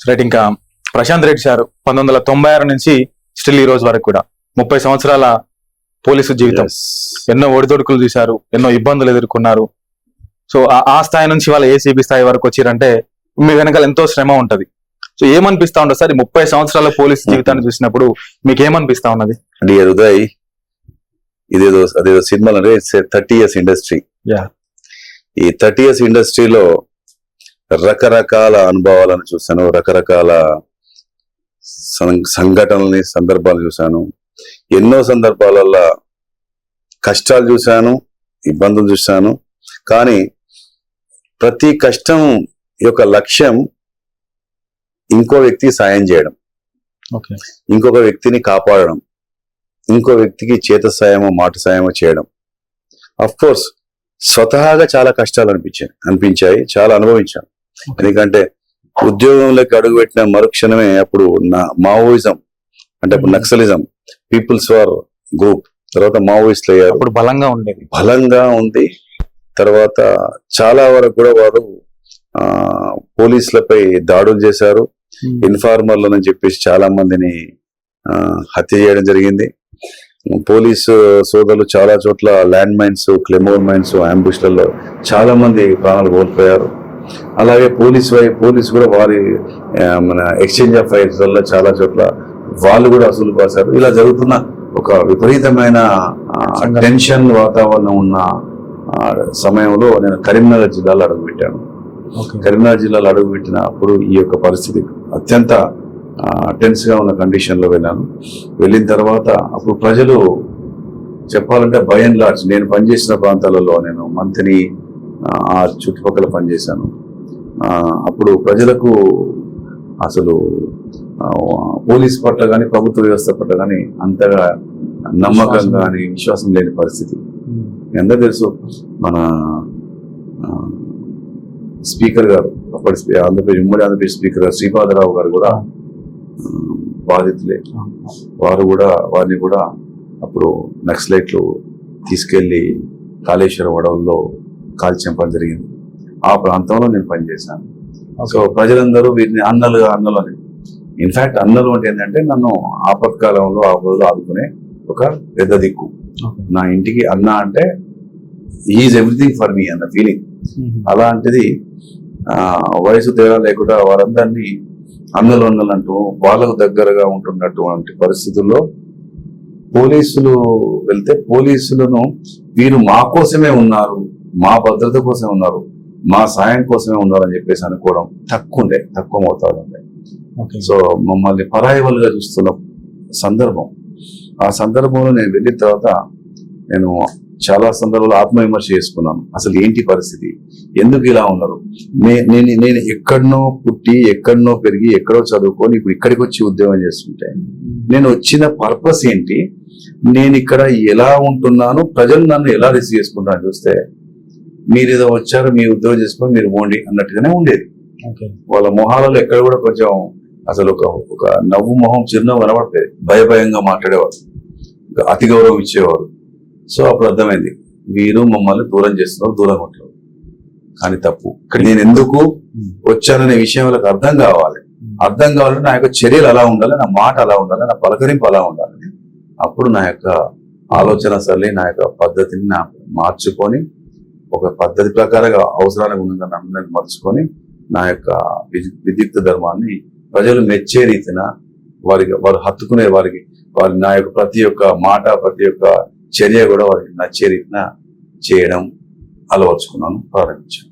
Right. ఇంకా Prashanth Reddy sir 1996 నుంచి still ఈ రోజు వరకు కూడా 30 సంవత్సరాల పోలీసు జీవితం, ఎన్నో ఒడిదొడుకులు చూశారు, ఎన్నో ఇబ్బందులు ఎదుర్కొన్నారు. సో ఆ స్థాయి నుంచి వాళ్ళ ఏసీబీ స్థాయి వరకు వచ్చారంటే మీ వెనకాల ఎంతో శ్రమ ఉంటది. సో ఏమనిపిస్తా ఉండదు సార్ 30 సంవత్సరాల పోలీసు జీవితాన్ని చూసినప్పుడు మీకు ఏమనిపిస్తా ఉన్నది? డియర్ ఉదయ్, అదేదో సినిమా అంటే 30 years ఇండస్ట్రీ. ఈ 30 years ఇండస్ట్రీలో రకరకాల అనుభవాలను చూశాను, రకరకాల సంఘటనల్ని, సందర్భాలు చూశాను. ఎన్నో సందర్భాలలో కష్టాలు చూశాను, ఇబ్బందులు చూశాను. కానీ ప్రతి కష్టం యొక్క లక్ష్యం ఇంకో వ్యక్తి సాయం చేయడం, ఇంకొక వ్యక్తిని కాపాడడం, ఇంకో వ్యక్తికి చేత సాయమో మాట సాయమో చేయడం. అఫ్ కోర్స్ స్వతహాగా చాలా కష్టాలు అనిపించాయి, చాలా అనుభవించాను. ఎందుకంటే ఉద్యోగంలోకి అడుగుపెట్టిన మరుక్షణమే అప్పుడు మావోయిజం అంటే అప్పుడు నక్సలిజం, పీపుల్స్ వార్ గ్రూప్, తర్వాత మావోయిస్టులు అయ్యారు. అప్పుడు బలంగా ఉంది. తర్వాత చాలా వరకు కూడా వారు పోలీసులపై దాడులు చేశారు. ఇన్ఫార్మర్లని చెప్పేసి చాలా మందిని హత్య చేయడం జరిగింది. పోలీసు సోదరులు చాలా చోట్ల ల్యాండ్ మైన్స్, క్లెమోర్ మైన్స్, అంబుష్లలో చాలా మంది ప్రాణాలు కోల్పోయారు. అలాగే పోలీసు కూడా వారి మన ఎక్స్చేంజ్ ఆఫ్ ఫైర్స్ వల్ల చాలా చోట్ల వాళ్ళు కూడా అసలు పాసారు. ఇలా జరుగుతున్న ఒక విపరీతమైన టెన్షన్ వాతావరణం ఉన్న సమయంలో నేను కరీంనగర్ జిల్లాలో అడుగుపెట్టాను. కరీంనగర్ జిల్లాలో అడుగుపెట్టినప్పుడు ఈ యొక్క పరిస్థితి అత్యంత టెన్స్ గా ఉన్న కండిషన్ లో వెళ్ళిన తర్వాత అప్పుడు ప్రజలు చెప్పాలంటే బై అండ్ లార్జ్ నేను పనిచేసిన ప్రాంతాలలో, నేను మంత్రి ఆ చుట్టుపక్కల పనిచేశాను. అప్పుడు ప్రజలకు అసలు పోలీస్ పట్ల కానీ ప్రభుత్వ వ్యవస్థ పట్ల కానీ అంతగా నమ్మకం కానీ విశ్వాసం లేని పరిస్థితి. అందరూ తెలుసు, మన స్పీకర్ గారు, అప్పటి ఉమ్మడి ఆంధ్రప్రదేశ్ స్పీకర్ గారు శ్రీపాదరావు గారు కూడా బాధితులే. వారిని కూడా అప్పుడు నక్సలైట్లు తీసుకెళ్లి కాళేశ్వరం అడవుల్లో కాల్చంపడం జరిగింది. ఆ ప్రాంతంలో నేను పనిచేశాను. సో ప్రజలందరూ వీరిని అన్నలు అని, ఇన్ఫాక్ట్ అన్నలు అంటే ఏంటంటే నన్ను ఆపత్కాలంలో ఆ రోజులు ఆదుకునే ఒక పెద్ద దిక్కు. నా ఇంటికి అన్న అంటే ఈజ్ ఎవ్రీథింగ్ ఫర్ మీ అన్న ఫీలింగ్. అలాంటిది వయసు తేడా లేకుండా వారందరినీ అన్నలు అంటూ వాళ్ళకు దగ్గరగా ఉంటున్నటువంటి పరిస్థితుల్లో పోలీసులు వెళ్తే పోలీసులను వీరు మా కోసమే ఉన్నారు, మా భద్రత కోసమే ఉన్నారు, మా సాయం కోసమే ఉన్నారు అని చెప్పేసి అనుకోవడం తక్కువ మోతాదు ఉండే. సో మమ్మల్ని పరాయి వాళ్ళుగా చూస్తున్న సందర్భం. ఆ సందర్భంలో నేను వెళ్ళిన తర్వాత నేను చాలా సందర్భాలు ఆత్మవిమర్శ చేసుకున్నాను. అసలు ఏంటి పరిస్థితి, ఎందుకు ఇలా ఉన్నారు? నేను ఎక్కడనో పుట్టి, ఎక్కడనో పెరిగి, ఎక్కడో చదువుకొని ఇప్పుడు ఇక్కడికి వచ్చి ఉద్యోగం చేస్తుంటే నేను వచ్చిన పర్పస్ ఏంటి, నేను ఇక్కడ ఎలా ఉంటున్నాను, ప్రజలు నన్ను ఎలా రిసీవ్ చేసుకుంటాను చూస్తే మీరు ఏదో వచ్చారు, మీ ఉద్యోగం చేసుకొని మీరు పోండి అన్నట్టుగానే ఉండేది. వాళ్ళ మొహాలలో ఎక్కడ కూడా కొంచెం అసలు ఒక నవ్వు మొహం, చిరునవ్వు కనబడితే భయంగా మాట్లాడేవారు, అతి గౌరవం ఇచ్చేవారు. సో అప్పుడు అర్థమైంది, వీరు మమ్మల్ని దూరం చేస్తున్నారు, దూరంగా ఉంటారు. కానీ తప్పు. నేను ఎందుకు వచ్చాననే విషయం వాళ్ళకి అర్థం కావాలంటే నా యొక్క చర్యలు అలా ఉండాలి, నా మాట అలా ఉండాలి, నా పలకరింపు అలా ఉండాలని అప్పుడు నా యొక్క ఆలోచన సరళి, నా యొక్క పద్ధతిని మార్చుకొని ఒక పద్ధతి ప్రకారంగా అవసరానికి ఉన్నదని అందరినీ మర్చుకొని నా యొక్క విద్యుక్త ధర్మాన్ని ప్రజలు మెచ్చే రీతిన వారు హత్తుకునే వారి నా యొక్క ప్రతి ఒక్క మాట, ప్రతి ఒక్క చర్య కూడా వారికి నచ్చే రీతిన చేయడం అలవర్చుకున్నాను, ప్రారంభించాను.